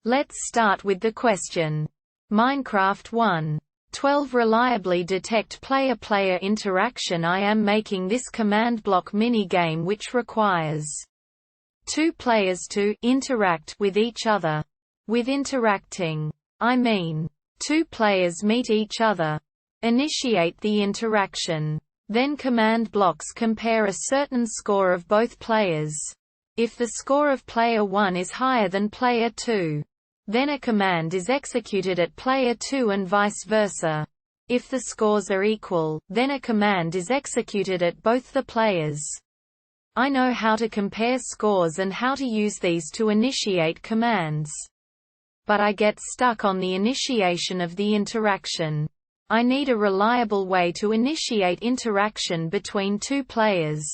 Let's start with the question. Minecraft 1.12 Reliably detect player-player interaction. I am making this command block mini-game which requires two players to interact with each other. With interacting, I mean two players meet each other, initiate the interaction. Then command blocks compare a certain score of both players. If the score of player 1 is higher than player 2, then a command is executed at player 2 and vice versa. If the scores are equal, then a command is executed at both the players. I know how to compare scores and how to use these to initiate commands. But I get stuck on the initiation of the interaction. I need a reliable way to initiate interaction between two players.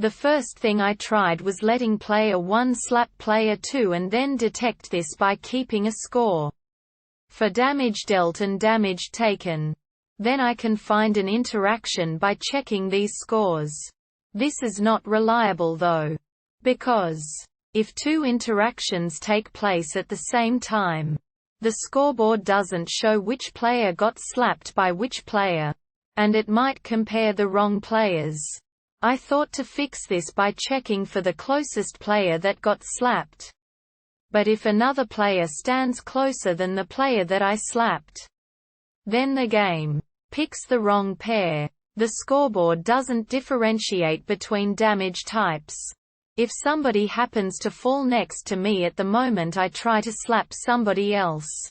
The first thing I tried was letting player 1 slap player 2 and then detect this by keeping a score for damage dealt and damage taken. Then I can find an interaction by checking these scores. This is not reliable though. Because if two interactions take place at the same time, the scoreboard doesn't show which player got slapped by which player, and it might compare the wrong players. I thought to fix this by checking for the closest player that got slapped. But if another player stands closer than the player that I slapped, then the game picks the wrong pair. The scoreboard doesn't differentiate between damage types. If somebody happens to fall next to me at the moment I try to slap somebody else,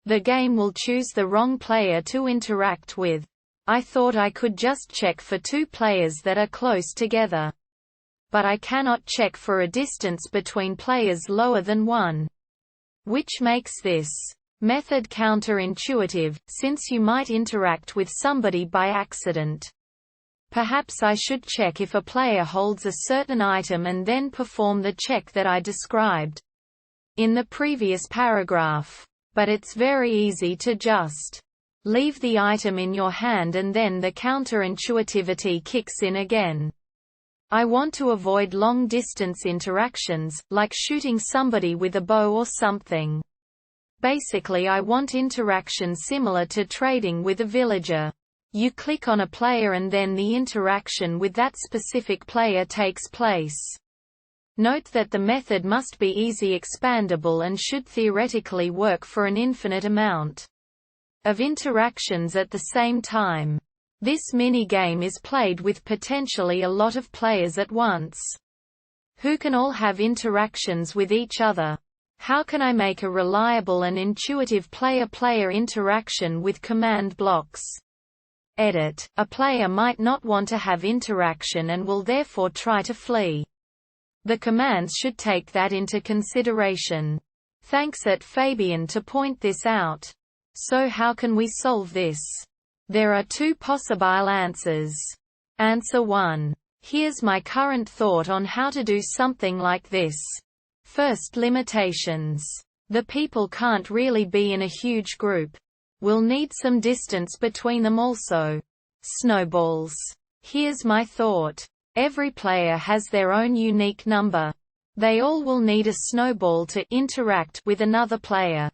the game will choose the wrong player to interact with. I thought I could just check for two players that are close together. But I cannot check for a distance between players lower than 1. Which makes this method counterintuitive, since you might interact with somebody by accident. Perhaps I should check if a player holds a certain item and then perform the check that I described in the previous paragraph. But it's very easy to just leave the item in your hand and then the counterintuitivity kicks in again. I want to avoid long-distance interactions, like shooting somebody with a bow or something. Basically I want interaction similar to trading with a villager. You click on a player and then the interaction with that specific player takes place. Note that the method must be easy expandable and should theoretically work for an infinite amount of interactions at the same time. This mini-game is played with potentially a lot of players at once, who can all have interactions with each other. How can I make a reliable and intuitive player-player interaction with command blocks? Edit. A player might not want to have interaction and will therefore try to flee. The commands should take that into consideration. Thanks at Fabian to point this out. So how can we solve this? There are two possible answers. Answer 1. Here's my current thought on how to do something like this. First, limitations. The people can't really be in a huge group. We'll need some distance between them also. Snowballs. Here's my thought. Every player has their own unique number. They all will need a snowball to interact with another player,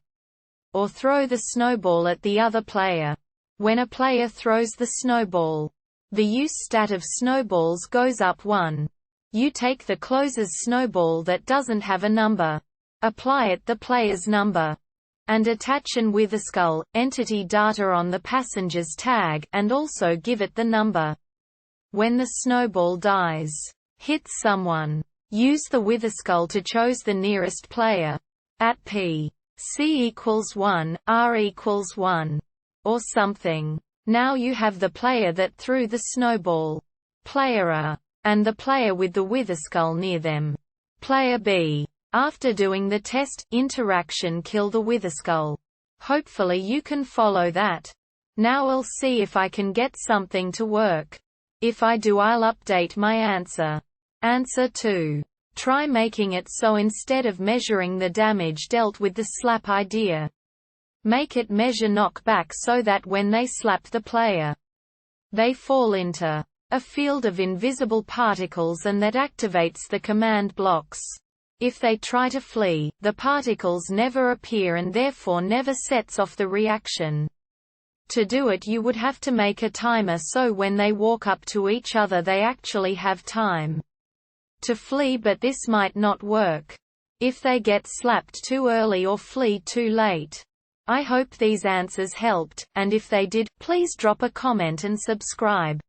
or throw the snowball at the other player. When a player throws the snowball, the use stat of snowballs goes up 1. You take the closest snowball that doesn't have a number, apply it the player's number, and attach an witherskull entity data on the passenger's tag, and also give it the number. When the snowball dies, hits someone, use the witherskull to choose the nearest player. At P. C equals 1, R equals 1. Or something. Now you have the player that threw the snowball, player A, and the player with the witherskull near them, player B. After doing the test interaction, kill the witherskull. Hopefully you can follow that. Now I'll see if I can get something to work. If I do, I'll update my answer. Answer 2. Try making it so instead of measuring the damage dealt with the slap idea, make it measure knockback so that when they slap the player, they fall into a field of invisible particles and that activates the command blocks. If they try to flee, the particles never appear and therefore never sets off the reaction. To do it you would have to make a timer so when they walk up to each other they actually have time to flee, but this might not work if they get slapped too early or flee too late. I hope these answers helped, and if they did, please drop a comment and subscribe.